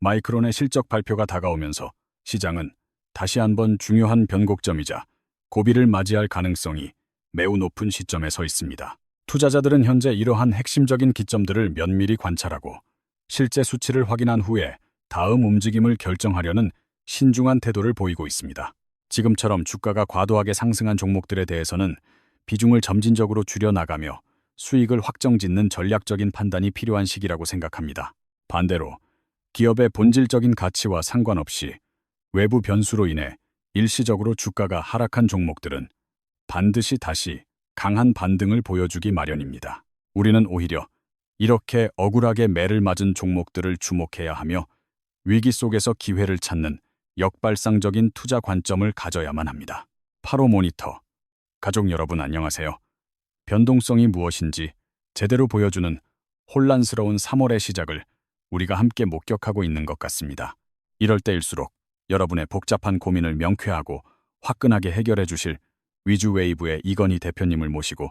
마이크론의 실적 발표가 다가오면서 시장은 다시 한번 중요한 변곡점이자 고비를 맞이할 가능성이 매우 높은 시점에 서 있습니다. 투자자들은 현재 이러한 핵심적인 기점들을 면밀히 관찰하고 실제 수치를 확인한 후에 다음 움직임을 결정하려는 신중한 태도를 보이고 있습니다. 지금처럼 주가가 과도하게 상승한 종목들에 대해서는 비중을 점진적으로 줄여나가며 수익을 확정짓는 전략적인 판단이 필요한 시기라고 생각합니다. 반대로 기업의 본질적인 가치와 상관없이 외부 변수로 인해 일시적으로 주가가 하락한 종목들은 반드시 다시 강한 반등을 보여주기 마련입니다. 우리는 오히려 이렇게 억울하게 매를 맞은 종목들을 주목해야 하며 위기 속에서 기회를 찾는 역발상적인 투자 관점을 가져야만 합니다. 8호 모니터 가족 여러분 안녕하세요. 변동성이 무엇인지 제대로 보여주는 혼란스러운 3월의 시작을 우리가 함께 목격하고 있는 것 같습니다. 이럴 때일수록 여러분의 복잡한 고민을 명쾌하고 화끈하게 해결해 주실 위주웨이브의 이건희 대표님을 모시고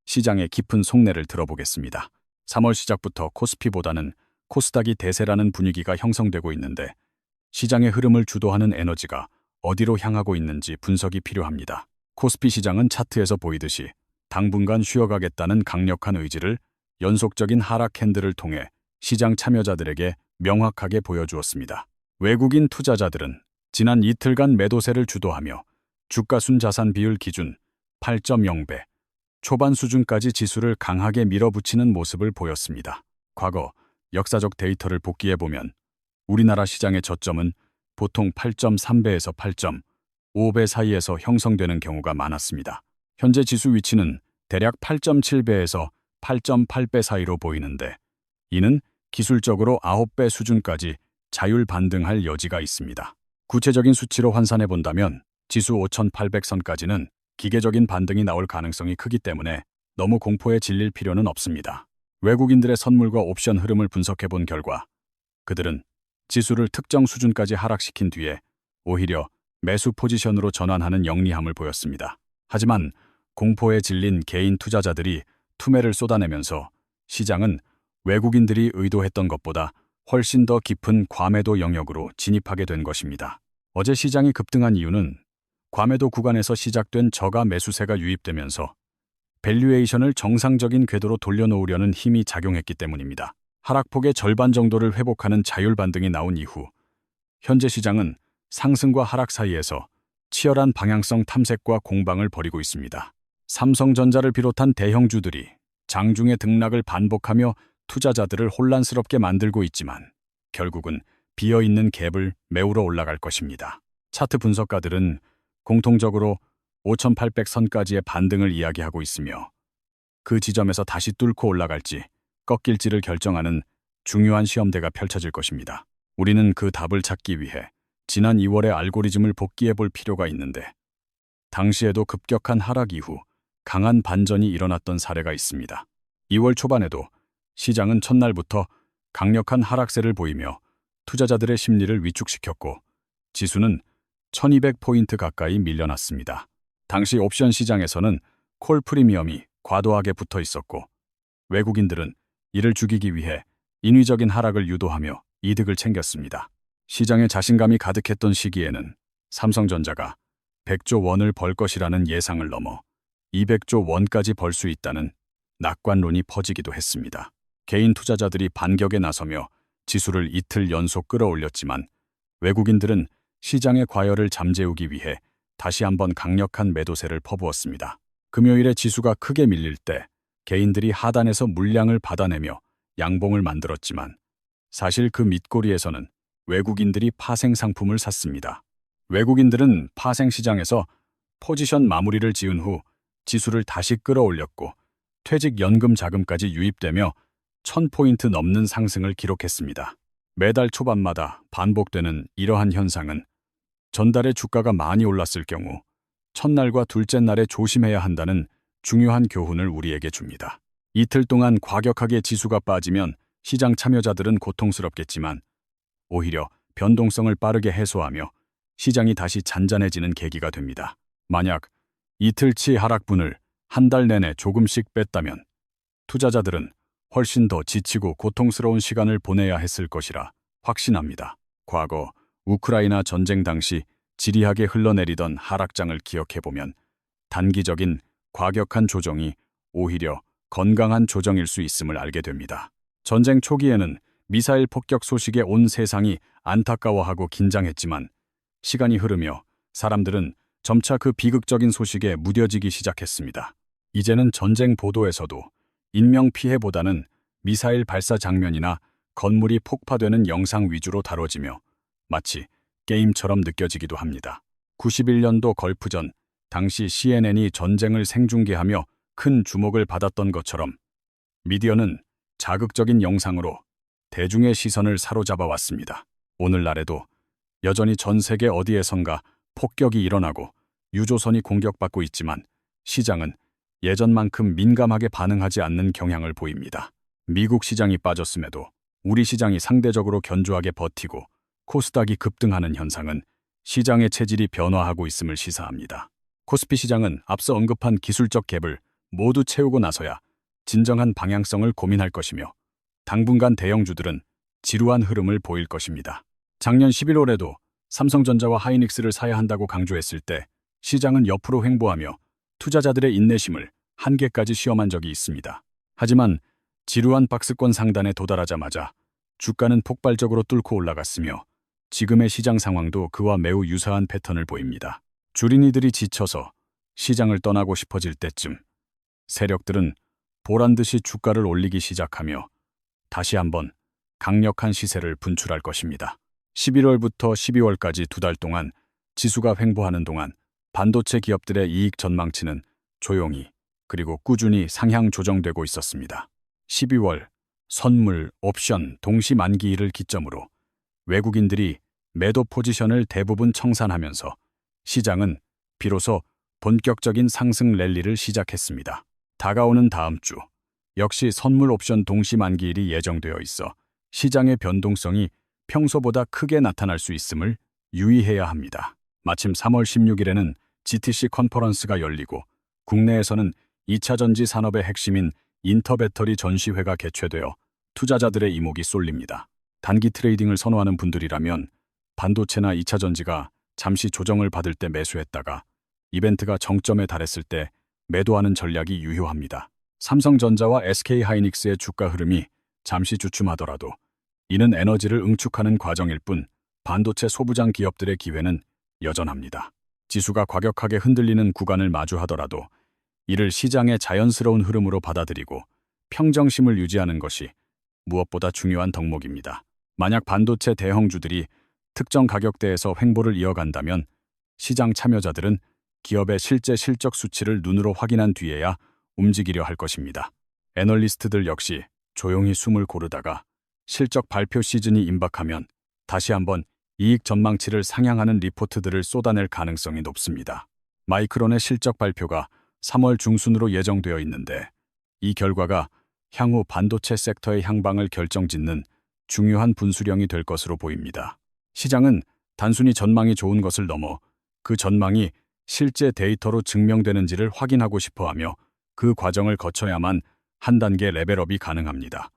시장의 깊은 속내를 들어보겠습니다. 3월 시작부터 코스피보다는 코스닥이 대세라는 분위기가 형성되고 있는데 시장의 흐름을 주도하는 에너지가 어디로 향하고 있는지 분석이 필요합니다. 코스피 시장은 차트에서 보이듯이 당분간 쉬어가겠다는 강력한 의지를 연속적인 하락 캔들을 통해 시장 참여자들에게 명확하게 보여주었습니다. 외국인 투자자들은 지난 이틀간 매도세를 주도하며 주가 순자산 비율 기준 8.0배, 초반 수준까지 지수를 강하게 밀어붙이는 모습을 보였습니다. 과거 역사적 데이터를 복기해보면 우리나라 시장의 저점은 보통 8.3배에서 8.5배 사이에서 형성되는 경우가 많았습니다. 현재 지수 위치는 대략 8.7배에서 8.8배 사이로 보이는데 이는 기술적으로 9배 수준까지 자율 반등할 여지가 있습니다. 구체적인 수치로 환산해 본다면 지수 5,800선까지는 기계적인 반등이 나올 가능성이 크기 때문에 너무 공포에 질릴 필요는 없습니다. 외국인들의 선물과 옵션 흐름을 분석해 본 결과 그들은 지수를 특정 수준까지 하락시킨 뒤에 오히려 매수 포지션으로 전환하는 영리함을 보였습니다. 하지만 공포에 질린 개인 투자자들이 투매를 쏟아내면서 시장은 외국인들이 의도했던 것보다 훨씬 더 깊은 과매도 영역으로 진입하게 된 것입니다. 어제 시장이 급등한 이유는 과매도 구간에서 시작된 저가 매수세가 유입되면서 밸류에이션을 정상적인 궤도로 돌려놓으려는 힘이 작용했기 때문입니다. 하락폭의 절반 정도를 회복하는 자율 반등이 나온 이후 현재 시장은 상승과 하락 사이에서 치열한 방향성 탐색과 공방을 벌이고 있습니다. 삼성전자를 비롯한 대형주들이 장중의 등락을 반복하며 투자자들을 혼란스럽게 만들고 있지만 결국은 비어있는 갭을 메우러 올라갈 것입니다. 차트 분석가들은 공통적으로 5,800선까지의 반등을 이야기하고 있으며 그 지점에서 다시 뚫고 올라갈지 꺾일지를 결정하는 중요한 시험대가 펼쳐질 것입니다. 우리는 그 답을 찾기 위해 지난 2월의 알고리즘을 복기해 볼 필요가 있는데 당시에도 급격한 하락 이후 강한 반전이 일어났던 사례가 있습니다. 2월 초반에도 시장은 첫날부터 강력한 하락세를 보이며 투자자들의 심리를 위축시켰고 지수는 1200포인트 가까이 밀려났습니다. 당시 옵션 시장에서는 콜 프리미엄이 과도하게 붙어 있었고 외국인들은 이를 죽이기 위해 인위적인 하락을 유도하며 이득을 챙겼습니다. 시장에 자신감이 가득했던 시기에는 삼성전자가 100조 원을 벌 것이라는 예상을 넘어 200조 원까지 벌 수 있다는 낙관론이 퍼지기도 했습니다. 개인 투자자들이 반격에 나서며 지수를 이틀 연속 끌어올렸지만 외국인들은 시장의 과열을 잠재우기 위해 다시 한번 강력한 매도세를 퍼부었습니다. 금요일에 지수가 크게 밀릴 때 개인들이 하단에서 물량을 받아내며 양봉을 만들었지만 사실 그 밑꼬리에서는 외국인들이 파생 상품을 샀습니다. 외국인들은 파생 시장에서 포지션 마무리를 지은 후 지수를 다시 끌어올렸고 퇴직연금 자금까지 유입되며 1000포인트 넘는 상승을 기록했습니다. 매달 초반마다 반복되는 이러한 현상은 전달의 주가가 많이 올랐을 경우 첫날과 둘째 날에 조심해야 한다는 중요한 교훈을 우리에게 줍니다. 이틀 동안 과격하게 지수가 빠지면 시장 참여자들은 고통스럽겠지만 오히려 변동성을 빠르게 해소하며 시장이 다시 잔잔해지는 계기가 됩니다. 만약 이틀치 하락분을 한 달 내내 조금씩 뺐다면 투자자들은 훨씬 더 지치고 고통스러운 시간을 보내야 했을 것이라 확신합니다. 과거 우크라이나 전쟁 당시 지리하게 흘러내리던 하락장을 기억해보면 단기적인 과격한 조정이 오히려 건강한 조정일 수 있음을 알게 됩니다. 전쟁 초기에는 미사일 폭격 소식에 온 세상이 안타까워하고 긴장했지만 시간이 흐르며 사람들은 점차 그 비극적인 소식에 무뎌지기 시작했습니다. 이제는 전쟁 보도에서도 인명피해보다는 미사일 발사 장면이나 건물이 폭파되는 영상 위주로 다뤄지며 마치 게임처럼 느껴지기도 합니다. 91년도 걸프전 당시 CNN이 전쟁을 생중계하며 큰 주목을 받았던 것처럼 미디어는 자극적인 영상으로 대중의 시선을 사로잡아 왔습니다. 오늘날에도 여전히 전 세계 어디에선가 폭격이 일어나고 유조선이 공격받고 있지만 시장은 예전만큼 민감하게 반응하지 않는 경향을 보입니다. 미국 시장이 빠졌음에도 우리 시장이 상대적으로 견조하게 버티고 코스닥이 급등하는 현상은 시장의 체질이 변화하고 있음을 시사합니다. 코스피 시장은 앞서 언급한 기술적 갭을 모두 채우고 나서야 진정한 방향성을 고민할 것이며 당분간 대형주들은 지루한 흐름을 보일 것입니다. 작년 11월에도 삼성전자와 하이닉스를 사야 한다고 강조했을 때 시장은 옆으로 횡보하며 투자자들의 인내심을 한계까지 시험한 적이 있습니다. 하지만 지루한 박스권 상단에 도달하자마자 주가는 폭발적으로 뚫고 올라갔으며 지금의 시장 상황도 그와 매우 유사한 패턴을 보입니다. 주린이들이 지쳐서 시장을 떠나고 싶어질 때쯤 세력들은 보란듯이 주가를 올리기 시작하며 다시 한번 강력한 시세를 분출할 것입니다. 11월부터 12월까지 2달 동안 지수가 횡보하는 동안 반도체 기업들의 이익 전망치는 조용히 그리고 꾸준히 상향 조정되고 있었습니다. 12월 선물, 옵션, 동시 만기일을 기점으로 외국인들이 매도 포지션을 대부분 청산하면서 시장은 비로소 본격적인 상승 랠리를 시작했습니다. 다가오는 다음 주 역시 선물 옵션 동시 만기일이 예정되어 있어 시장의 변동성이 평소보다 크게 나타날 수 있음을 유의해야 합니다. 마침 3월 16일에는 GTC 컨퍼런스가 열리고 국내에서는 2차 전지 산업의 핵심인 인터배터리 전시회가 개최되어 투자자들의 이목이 쏠립니다. 단기 트레이딩을 선호하는 분들이라면 반도체나 2차 전지가 잠시 조정을 받을 때 매수했다가 이벤트가 정점에 달했을 때 매도하는 전략이 유효합니다. 삼성전자와 SK하이닉스의 주가 흐름이 잠시 주춤하더라도 이는 에너지를 응축하는 과정일 뿐 반도체 소부장 기업들의 기회는 여전합니다. 지수가 과격하게 흔들리는 구간을 마주하더라도 이를 시장의 자연스러운 흐름으로 받아들이고 평정심을 유지하는 것이 무엇보다 중요한 덕목입니다. 만약 반도체 대형주들이 특정 가격대에서 횡보를 이어간다면 시장 참여자들은 기업의 실제 실적 수치를 눈으로 확인한 뒤에야 움직이려 할 것입니다. 애널리스트들 역시 조용히 숨을 고르다가 실적 발표 시즌이 임박하면 다시 한번 이익 전망치를 상향하는 리포트들을 쏟아낼 가능성이 높습니다. 마이크론의 실적 발표가 3월 중순으로 예정되어 있는데 이 결과가 향후 반도체 섹터의 향방을 결정짓는 중요한 분수령이 될 것으로 보입니다. 시장은 단순히 전망이 좋은 것을 넘어 그 전망이 실제 데이터로 증명되는지를 확인하고 싶어하며 그 과정을 거쳐야만 한 단계 레벨업이 가능합니다.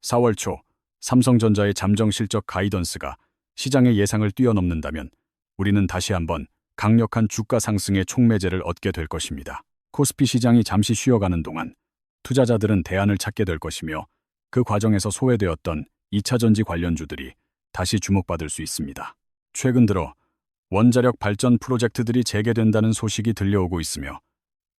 4월 초 삼성전자의 잠정 실적 가이던스가 시장의 예상을 뛰어넘는다면 우리는 다시 한번 강력한 주가 상승의 촉매제를 얻게 될 것입니다. 코스피 시장이 잠시 쉬어가는 동안 투자자들은 대안을 찾게 될 것이며 그 과정에서 소외되었던 2차 전지 관련주들이 다시 주목받을 수 있습니다. 최근 들어 원자력 발전 프로젝트들이 재개된다는 소식이 들려오고 있으며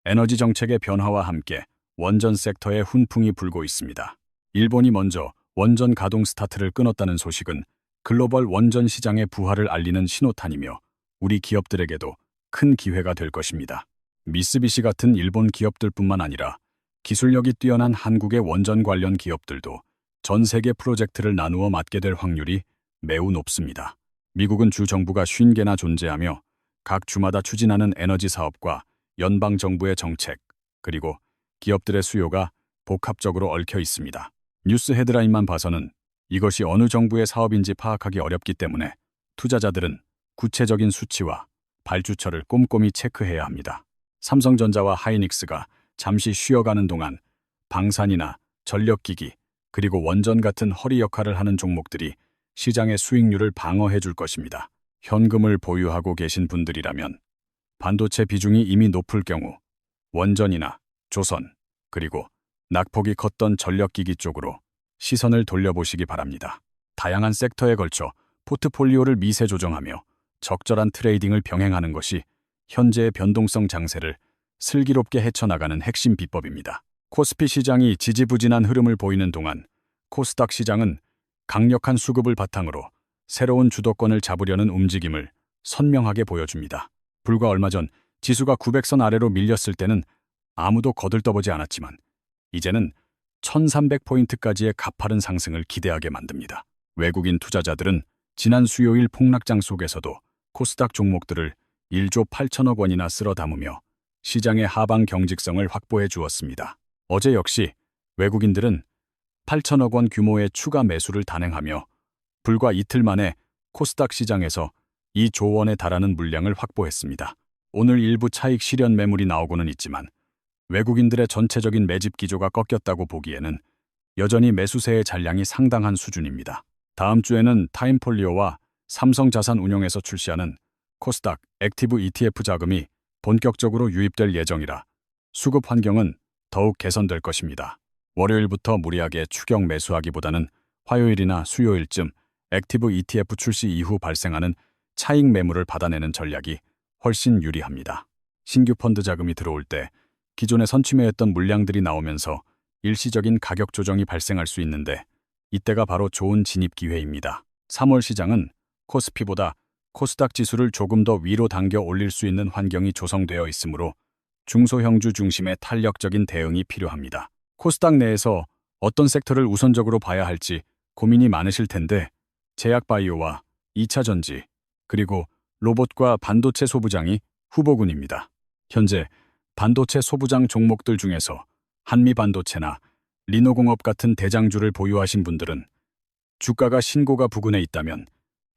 에너지 정책의 변화와 함께 원전 섹터에 훈풍이 불고 있습니다. 일본이 먼저 원전 가동 스타트를 끊었다는 소식은 글로벌 원전 시장의 부활을 알리는 신호탄이며 우리 기업들에게도 큰 기회가 될 것입니다. 미쓰비시 같은 일본 기업들뿐만 아니라 기술력이 뛰어난 한국의 원전 관련 기업들도 전 세계 프로젝트를 나누어 맡게 될 확률이 매우 높습니다. 미국은 주 정부가 50개나 존재하며 각 주마다 추진하는 에너지 사업과 연방 정부의 정책, 그리고 기업들의 수요가 복합적으로 얽혀 있습니다. 뉴스 헤드라인만 봐서는 이것이 어느 정부의 사업인지 파악하기 어렵기 때문에 투자자들은 구체적인 수치와 발주처를 꼼꼼히 체크해야 합니다. 삼성전자와 하이닉스가 잠시 쉬어가는 동안 방산이나 전력기기, 그리고 원전 같은 허리 역할을 하는 종목들이 시장의 수익률을 방어해 줄 것입니다. 현금을 보유하고 계신 분들이라면 반도체 비중이 이미 높을 경우 원전이나 조선, 그리고 낙폭이 컸던 전력기기 쪽으로 시선을 돌려보시기 바랍니다. 다양한 섹터에 걸쳐 포트폴리오를 미세 조정하며 적절한 트레이딩을 병행하는 것이 현재의 변동성 장세를 슬기롭게 헤쳐나가는 핵심 비법입니다. 코스피 시장이 지지부진한 흐름을 보이는 동안 코스닥 시장은 강력한 수급을 바탕으로 새로운 주도권을 잡으려는 움직임을 선명하게 보여줍니다. 불과 얼마 전 지수가 900선 아래로 밀렸을 때는 아무도 거들떠보지 않았지만 이제는 1300포인트까지의 가파른 상승을 기대하게 만듭니다. 외국인 투자자들은 지난 수요일 폭락장 속에서도 코스닥 종목들을 1조 8천억 원이나 쓸어 담으며 시장의 하방 경직성을 확보해 주었습니다. 어제 역시 외국인들은 8천억 원 규모의 추가 매수를 단행하며 불과 이틀 만에 코스닥 시장에서 2조 원에 달하는 물량을 확보했습니다. 오늘 일부 차익 실현 매물이 나오고는 있지만 외국인들의 전체적인 매집 기조가 꺾였다고 보기에는 여전히 매수세의 잔량이 상당한 수준입니다. 다음 주에는 타임폴리오와 삼성자산운용에서 출시하는 코스닥 액티브 ETF 자금이 본격적으로 유입될 예정이라 수급 환경은 더욱 개선될 것입니다. 월요일부터 무리하게 추격 매수하기보다는 화요일이나 수요일쯤 액티브 ETF 출시 이후 발생하는 차익 매물을 받아내는 전략이 훨씬 유리합니다. 신규 펀드 자금이 들어올 때 기존에 선취매했던 물량들이 나오면서 일시적인 가격 조정이 발생할 수 있는데 이때가 바로 좋은 진입 기회입니다. 3월 시장은 코스피보다 코스닥 지수를 조금 더 위로 당겨 올릴 수 있는 환경이 조성되어 있으므로 중소형주 중심의 탄력적인 대응이 필요합니다. 코스닥 내에서 어떤 섹터를 우선적으로 봐야 할지 고민이 많으실 텐데 제약바이오와 2차전지, 그리고 로봇과 반도체 소부장이 후보군입니다. 현재 반도체 소부장 종목들 중에서 한미반도체나 리노공업 같은 대장주를 보유하신 분들은 주가가 신고가 부근에 있다면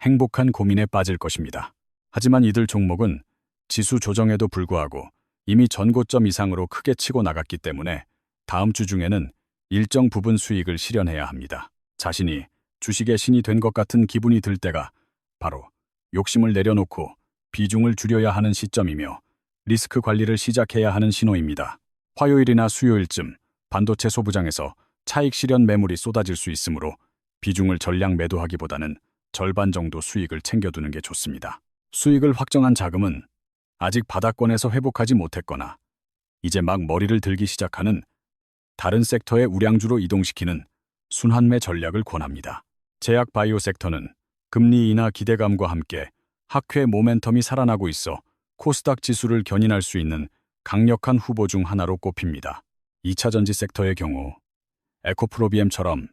행복한 고민에 빠질 것입니다. 하지만 이들 종목은 지수 조정에도 불구하고 이미 전고점 이상으로 크게 치고 나갔기 때문에 다음 주 중에는 일정 부분 수익을 실현해야 합니다. 자신이 주식의 신이 된 것 같은 기분이 들 때가 바로 욕심을 내려놓고 비중을 줄여야 하는 시점이며 리스크 관리를 시작해야 하는 신호입니다. 화요일이나 수요일쯤 반도체 소부장에서 차익 실현 매물이 쏟아질 수 있으므로 비중을 전량 매도하기보다는 절반 정도 수익을 챙겨두는 게 좋습니다. 수익을 확정한 자금은 아직 바닥권에서 회복하지 못했거나 이제 막 머리를 들기 시작하는 다른 섹터의 우량주로 이동시키는 순환매 전략을 권합니다. 제약 바이오 섹터는 금리 인하 기대감과 함께 학회 모멘텀이 살아나고 있어 코스닥 지수를 견인할 수 있는 강력한 후보 중 하나로 꼽힙니다. 2차 전지 섹터의 경우 에코프로비엠처럼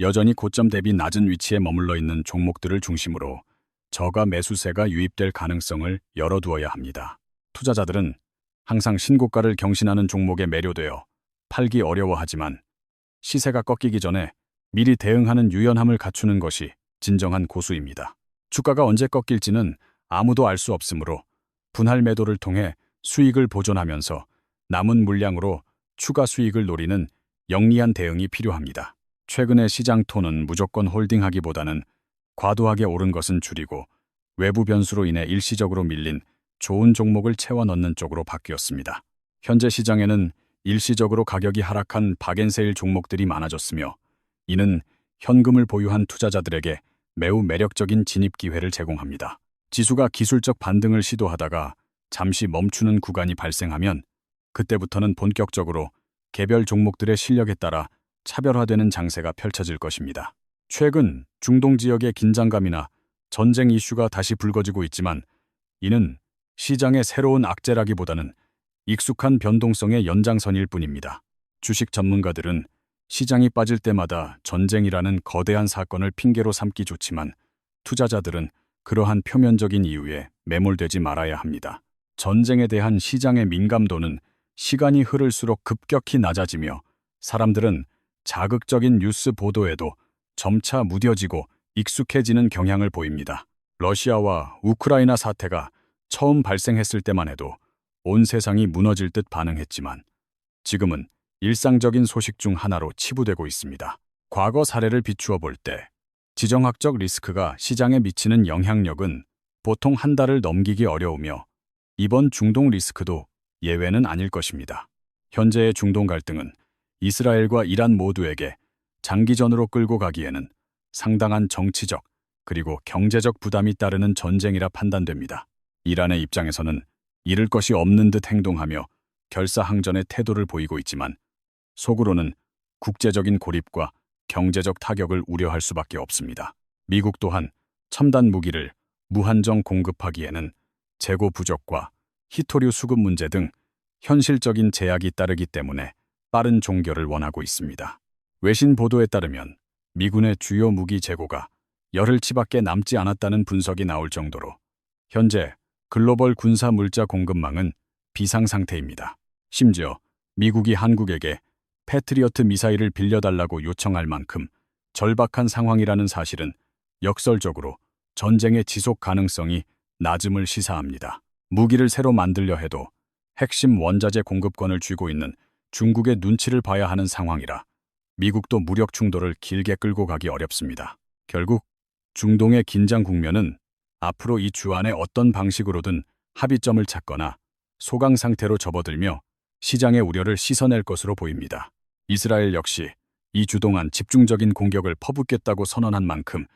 여전히 고점 대비 낮은 위치에 머물러 있는 종목들을 중심으로 저가 매수세가 유입될 가능성을 열어두어야 합니다. 투자자들은 항상 신고가를 경신하는 종목에 매료되어 팔기 어려워하지만 시세가 꺾이기 전에 미리 대응하는 유연함을 갖추는 것이 진정한 고수입니다. 주가가 언제 꺾일지는 아무도 알 수 없으므로 분할 매도를 통해 수익을 보존하면서 남은 물량으로 추가 수익을 노리는 영리한 대응이 필요합니다. 최근의 시장 톤은 무조건 홀딩하기보다는 과도하게 오른 것은 줄이고 외부 변수로 인해 일시적으로 밀린 좋은 종목을 채워 넣는 쪽으로 바뀌었습니다. 현재 시장에는 일시적으로 가격이 하락한 박앤세일 종목들이 많아졌으며 이는 현금을 보유한 투자자들에게 매우 매력적인 진입 기회를 제공합니다. 지수가 기술적 반등을 시도하다가 잠시 멈추는 구간이 발생하면 그때부터는 본격적으로 개별 종목들의 실력에 따라 차별화되는 장세가 펼쳐질 것입니다. 최근 중동 지역의 긴장감이나 전쟁 이슈가 다시 불거지고 있지만 이는 시장의 새로운 악재라기보다는 익숙한 변동성의 연장선일 뿐입니다. 주식 전문가들은 시장이 빠질 때마다 전쟁이라는 거대한 사건을 핑계로 삼기 좋지만 투자자들은 그러한 표면적인 이유에 매몰되지 말아야 합니다. 전쟁에 대한 시장의 민감도는 시간이 흐를수록 급격히 낮아지며 사람들은 자극적인 뉴스 보도에도 점차 무뎌지고 익숙해지는 경향을 보입니다. 러시아와 우크라이나 사태가 처음 발생했을 때만 해도 온 세상이 무너질 듯 반응했지만 지금은 일상적인 소식 중 하나로 치부되고 있습니다. 과거 사례를 비추어 볼 때 지정학적 리스크가 시장에 미치는 영향력은 보통 한 달을 넘기기 어려우며 이번 중동 리스크도 예외는 아닐 것입니다. 현재의 중동 갈등은 이스라엘과 이란 모두에게 장기전으로 끌고 가기에는 상당한 정치적 그리고 경제적 부담이 따르는 전쟁이라 판단됩니다. 이란의 입장에서는 잃을 것이 없는 듯 행동하며 결사항전의 태도를 보이고 있지만 속으로는 국제적인 고립과 경제적 타격을 우려할 수밖에 없습니다. 미국 또한 첨단 무기를 무한정 공급하기에는 재고 부족과 희토류 수급 문제 등 현실적인 제약이 따르기 때문에 빠른 종결을 원하고 있습니다. 외신 보도에 따르면 미군의 주요 무기 재고가 열흘치밖에 남지 않았다는 분석이 나올 정도로 현재 글로벌 군사 물자 공급망은 비상 상태입니다. 심지어 미국이 한국에게 패트리어트 미사일을 빌려달라고 요청할 만큼 절박한 상황이라는 사실은 역설적으로 전쟁의 지속 가능성이 낮음을 시사합니다. 무기를 새로 만들려 해도 핵심 원자재 공급권을 쥐고 있는 중국의 눈치를 봐야 하는 상황이라 미국도 무력 충돌을 길게 끌고 가기 어렵습니다. 결국 중동의 긴장 국면은 앞으로 이 주안에 어떤 방식으로든 합의점을 찾거나 소강 상태로 접어들며 시장의 우려를 씻어낼 것으로 보입니다. 이스라엘 역시 이 주 동안 집중적인 공격을 퍼붓겠다고 선언한 만큼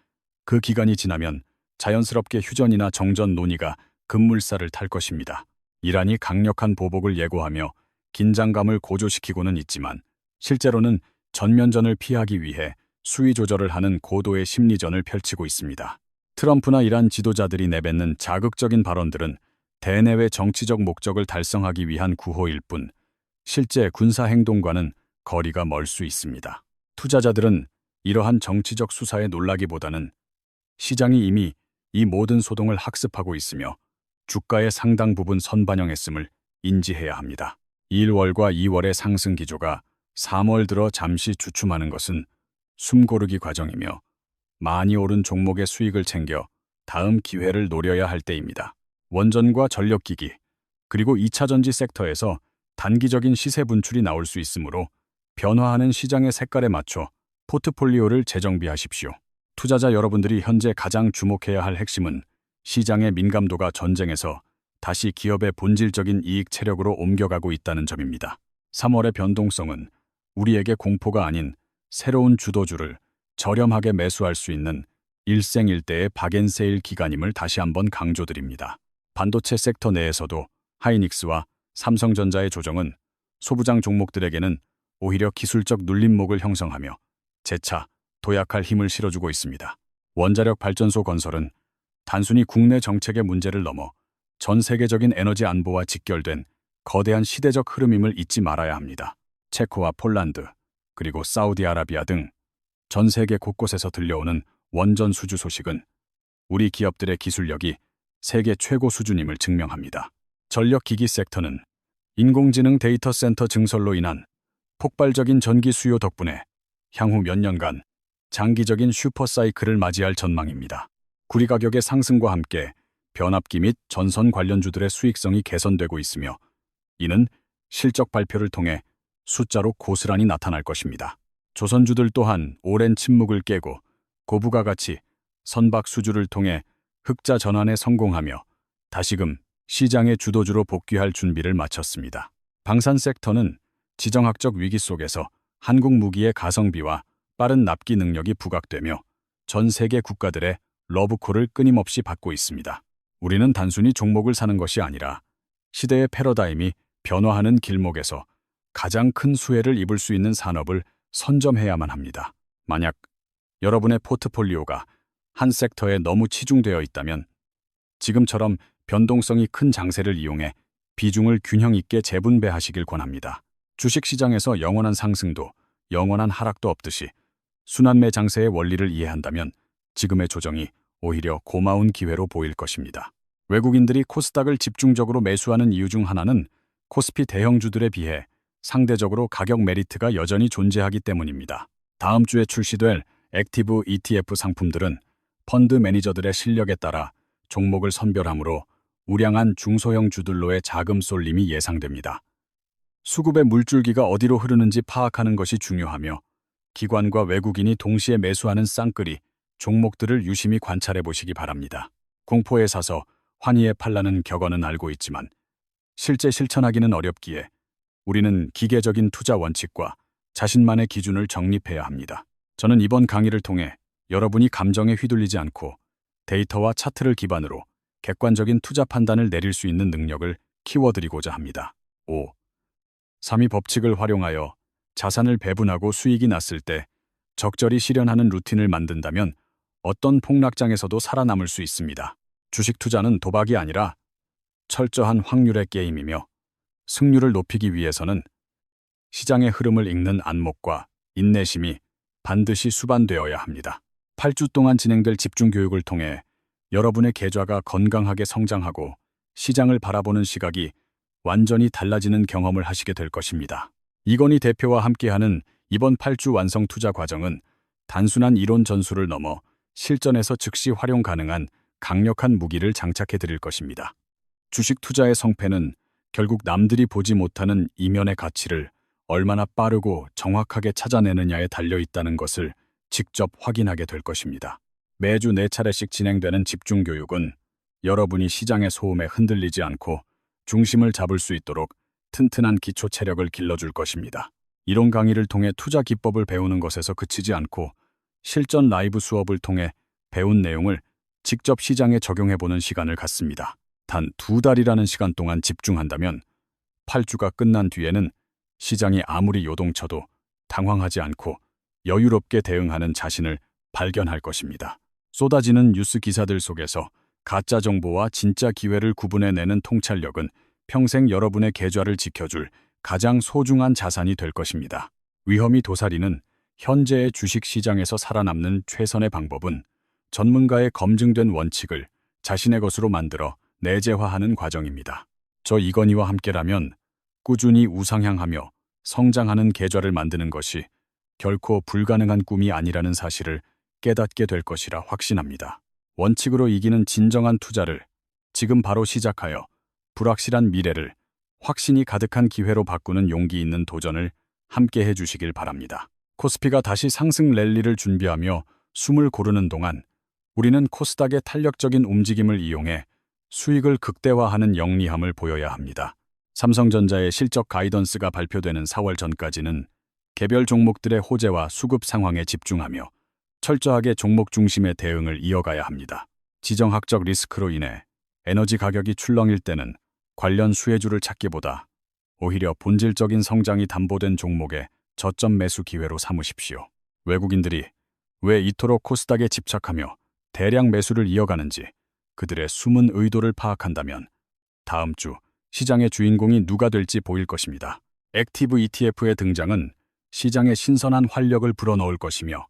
그 기간이 지나면 자연스럽게 휴전이나 정전 논의가 급물살을 탈 것입니다. 이란이 강력한 보복을 예고하며 긴장감을 고조시키고는 있지만 실제로는 전면전을 피하기 위해 수위 조절을 하는 고도의 심리전을 펼치고 있습니다. 트럼프나 이란 지도자들이 내뱉는 자극적인 발언들은 대내외 정치적 목적을 달성하기 위한 구호일 뿐 실제 군사 행동과는 거리가 멀 수 있습니다. 투자자들은 이러한 정치적 수사에 놀라기보다는 시장이 이미 이 모든 소동을 학습하고 있으며 주가의 상당 부분 선반영했음을 인지해야 합니다. 1월과 2월의 상승 기조가 3월 들어 잠시 주춤하는 것은 숨고르기 과정이며 많이 오른 종목의 수익을 챙겨 다음 기회를 노려야 할 때입니다. 원전과 전력기기, 그리고 2차전지 섹터에서 단기적인 시세 분출이 나올 수 있으므로 변화하는 시장의 색깔에 맞춰 포트폴리오를 재정비하십시오. 투자자 여러분들이 현재 가장 주목해야 할 핵심은 시장의 민감도가 전쟁에서 다시 기업의 본질적인 이익 체력으로 옮겨가고 있다는 점입니다. 3월의 변동성은 우리에게 공포가 아닌 새로운 주도주를 저렴하게 매수할 수 있는 일생일대의 박앤세일 기간임을 다시 한번 강조드립니다. 반도체 섹터 내에서도 하이닉스와 삼성전자의 조정은 소부장 종목들에게는 오히려 기술적 눌림목을 형성하며 재차 도약할 힘을 실어주고 있습니다. 원자력 발전소 건설은 단순히 국내 정책의 문제를 넘어 전 세계적인 에너지 안보와 직결된 거대한 시대적 흐름임을 잊지 말아야 합니다. 체코와 폴란드, 그리고 사우디아라비아 등 전 세계 곳곳에서 들려오는 원전 수주 소식은 우리 기업들의 기술력이 세계 최고 수준임을 증명합니다. 전력기기 섹터는 인공지능 데이터 센터 증설로 인한 폭발적인 전기 수요 덕분에 향후 몇 년간 장기적인 슈퍼사이클을 맞이할 전망입니다. 구리 가격의 상승과 함께 변압기 및 전선 관련주들의 수익성이 개선되고 있으며 이는 실적 발표를 통해 숫자로 고스란히 나타날 것입니다. 조선주들 또한 오랜 침묵을 깨고 고부가가치, 선박 수주를 통해 흑자 전환에 성공하며 다시금 시장의 주도주로 복귀할 준비를 마쳤습니다. 방산 섹터는 지정학적 위기 속에서 한국 무기의 가성비와 빠른 납기 능력이 부각되며 전 세계 국가들의 러브콜을 끊임없이 받고 있습니다. 우리는 단순히 종목을 사는 것이 아니라 시대의 패러다임이 변화하는 길목에서 가장 큰 수혜를 입을 수 있는 산업을 선점해야만 합니다. 만약 여러분의 포트폴리오가 한 섹터에 너무 치중되어 있다면 지금처럼 변동성이 큰 장세를 이용해 비중을 균형 있게 재분배하시길 권합니다. 주식시장에서 영원한 상승도 영원한 하락도 없듯이 순환매 장세의 원리를 이해한다면 지금의 조정이 오히려 고마운 기회로 보일 것입니다. 외국인들이 코스닥을 집중적으로 매수하는 이유 중 하나는 코스피 대형주들에 비해 상대적으로 가격 메리트가 여전히 존재하기 때문입니다. 다음 주에 출시될 액티브 ETF 상품들은 펀드 매니저들의 실력에 따라 종목을 선별하므로 우량한 중소형 주들로의 자금 쏠림이 예상됩니다. 수급의 물줄기가 어디로 흐르는지 파악하는 것이 중요하며 기관과 외국인이 동시에 매수하는 쌍끌이 종목들을 유심히 관찰해 보시기 바랍니다. 공포에 사서 환희에 팔라는 격언은 알고 있지만 실제 실천하기는 어렵기에 우리는 기계적인 투자 원칙과 자신만의 기준을 정립해야 합니다. 저는 이번 강의를 통해 여러분이 감정에 휘둘리지 않고 데이터와 차트를 기반으로 객관적인 투자 판단을 내릴 수 있는 능력을 키워드리고자 합니다. 5. 3위 법칙을 활용하여 자산을 배분하고 수익이 났을 때 적절히 실현하는 루틴을 만든다면 어떤 폭락장에서도 살아남을 수 있습니다. 주식 투자는 도박이 아니라 철저한 확률의 게임이며 승률을 높이기 위해서는 시장의 흐름을 읽는 안목과 인내심이 반드시 수반되어야 합니다. 8주 동안 진행될 집중교육을 통해 여러분의 계좌가 건강하게 성장하고 시장을 바라보는 시각이 완전히 달라지는 경험을 하시게 될 것입니다. 이건희 대표와 함께하는 이번 8주 완성 투자 과정은 단순한 이론 전수를 넘어 실전에서 즉시 활용 가능한 강력한 무기를 장착해 드릴 것입니다. 주식 투자의 성패는 결국 남들이 보지 못하는 이면의 가치를 얼마나 빠르고 정확하게 찾아내느냐에 달려 있다는 것을 직접 확인하게 될 것입니다. 매주 4차례씩 진행되는 집중교육은 여러분이 시장의 소음에 흔들리지 않고 중심을 잡을 수 있도록 튼튼한 기초 체력을 길러줄 것입니다. 이론 강의를 통해 투자 기법을 배우는 것에서 그치지 않고 실전 라이브 수업을 통해 배운 내용을 직접 시장에 적용해보는 시간을 갖습니다. 단 2달이라는 시간 동안 집중한다면 8주가 끝난 뒤에는 시장이 아무리 요동쳐도 당황하지 않고 여유롭게 대응하는 자신을 발견할 것입니다. 쏟아지는 뉴스 기사들 속에서 가짜 정보와 진짜 기회를 구분해내는 통찰력은 평생 여러분의 계좌를 지켜줄 가장 소중한 자산이 될 것입니다. 위험이 도사리는 현재의 주식 시장에서 살아남는 최선의 방법은 전문가의 검증된 원칙을 자신의 것으로 만들어 내재화하는 과정입니다. 저 이건희와 함께라면 꾸준히 우상향하며 성장하는 계좌를 만드는 것이 결코 불가능한 꿈이 아니라는 사실을 깨닫게 될 것이라 확신합니다. 원칙으로 이기는 진정한 투자를 지금 바로 시작하여 불확실한 미래를 확신이 가득한 기회로 바꾸는 용기 있는 도전을 함께 해주시길 바랍니다. 코스피가 다시 상승 랠리를 준비하며 숨을 고르는 동안 우리는 코스닥의 탄력적인 움직임을 이용해 수익을 극대화하는 영리함을 보여야 합니다. 삼성전자의 실적 가이던스가 발표되는 4월 전까지는 개별 종목들의 호재와 수급 상황에 집중하며 철저하게 종목 중심의 대응을 이어가야 합니다. 지정학적 리스크로 인해 에너지 가격이 출렁일 때는 관련 수혜주를 찾기보다 오히려 본질적인 성장이 담보된 종목에 저점 매수 기회로 삼으십시오. 외국인들이 왜 이토록 코스닥에 집착하며 대량 매수를 이어가는지 그들의 숨은 의도를 파악한다면 다음 주 시장의 주인공이 누가 될지 보일 것입니다. 액티브 ETF의 등장은 시장에 신선한 활력을 불어넣을 것이며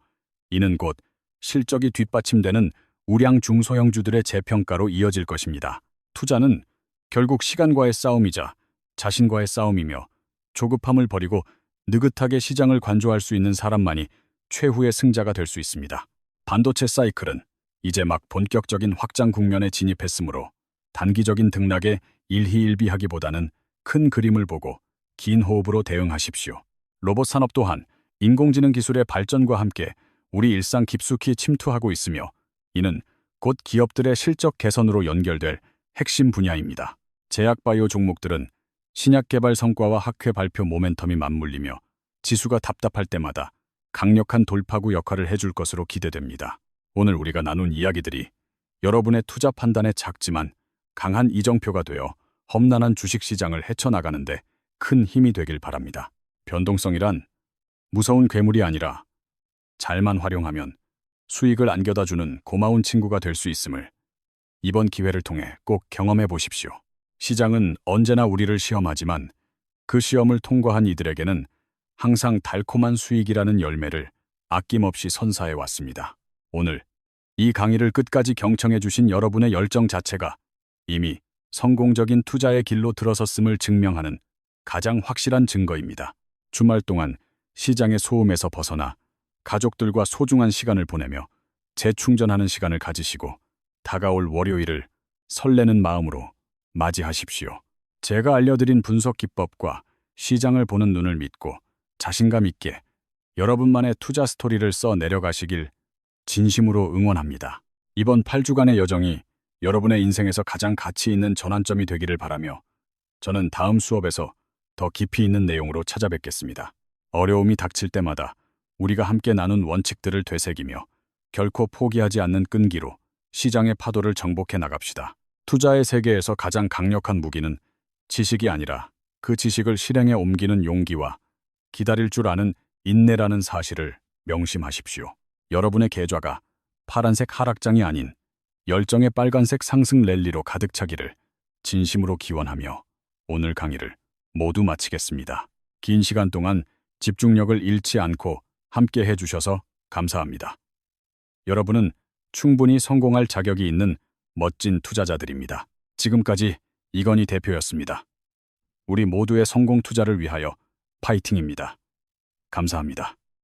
이는 곧 실적이 뒷받침되는 우량 중소형주들의 재평가로 이어질 것입니다. 투자는 결국 시간과의 싸움이자 자신과의 싸움이며 조급함을 버리고 느긋하게 시장을 관조할 수 있는 사람만이 최후의 승자가 될 수 있습니다. 반도체 사이클은 이제 막 본격적인 확장 국면에 진입했으므로 단기적인 등락에 일희일비하기보다는 큰 그림을 보고 긴 호흡으로 대응하십시오. 로봇 산업 또한 인공지능 기술의 발전과 함께 우리 일상 깊숙이 침투하고 있으며 이는 곧 기업들의 실적 개선으로 연결될 핵심 분야입니다. 제약바이오 종목들은 신약 개발 성과와 학회 발표 모멘텀이 맞물리며 지수가 답답할 때마다 강력한 돌파구 역할을 해줄 것으로 기대됩니다. 오늘 우리가 나눈 이야기들이 여러분의 투자 판단에 작지만 강한 이정표가 되어 험난한 주식시장을 헤쳐나가는데 큰 힘이 되길 바랍니다. 변동성이란 무서운 괴물이 아니라 잘만 활용하면 수익을 안겨다주는 고마운 친구가 될 수 있음을 이번 기회를 통해 꼭 경험해 보십시오. 시장은 언제나 우리를 시험하지만 그 시험을 통과한 이들에게는 항상 달콤한 수익이라는 열매를 아낌없이 선사해 왔습니다. 오늘 이 강의를 끝까지 경청해 주신 여러분의 열정 자체가 이미 성공적인 투자의 길로 들어섰음을 증명하는 가장 확실한 증거입니다. 주말 동안 시장의 소음에서 벗어나 가족들과 소중한 시간을 보내며 재충전하는 시간을 가지시고 다가올 월요일을 설레는 마음으로 맞이하십시오. 제가 알려드린 분석 기법과 시장을 보는 눈을 믿고 자신감 있게 여러분만의 투자 스토리를 써 내려가시길 진심으로 응원합니다. 이번 8주간의 여정이 여러분의 인생에서 가장 가치 있는 전환점이 되기를 바라며 저는 다음 수업에서 더 깊이 있는 내용으로 찾아뵙겠습니다. 어려움이 닥칠 때마다 우리가 함께 나눈 원칙들을 되새기며 결코 포기하지 않는 끈기로 시장의 파도를 정복해 나갑시다. 투자의 세계에서 가장 강력한 무기는 지식이 아니라 그 지식을 실행에 옮기는 용기와 기다릴 줄 아는 인내라는 사실을 명심하십시오. 여러분의 계좌가 파란색 하락장이 아닌 열정의 빨간색 상승 랠리로 가득 차기를 진심으로 기원하며 오늘 강의를 모두 마치겠습니다. 긴 시간 동안 집중력을 잃지 않고 함께 해주셔서 감사합니다. 여러분은 충분히 성공할 자격이 있는 멋진 투자자들입니다. 지금까지 이건희 대표였습니다. 우리 모두의 성공 투자를 위하여 파이팅입니다. 감사합니다.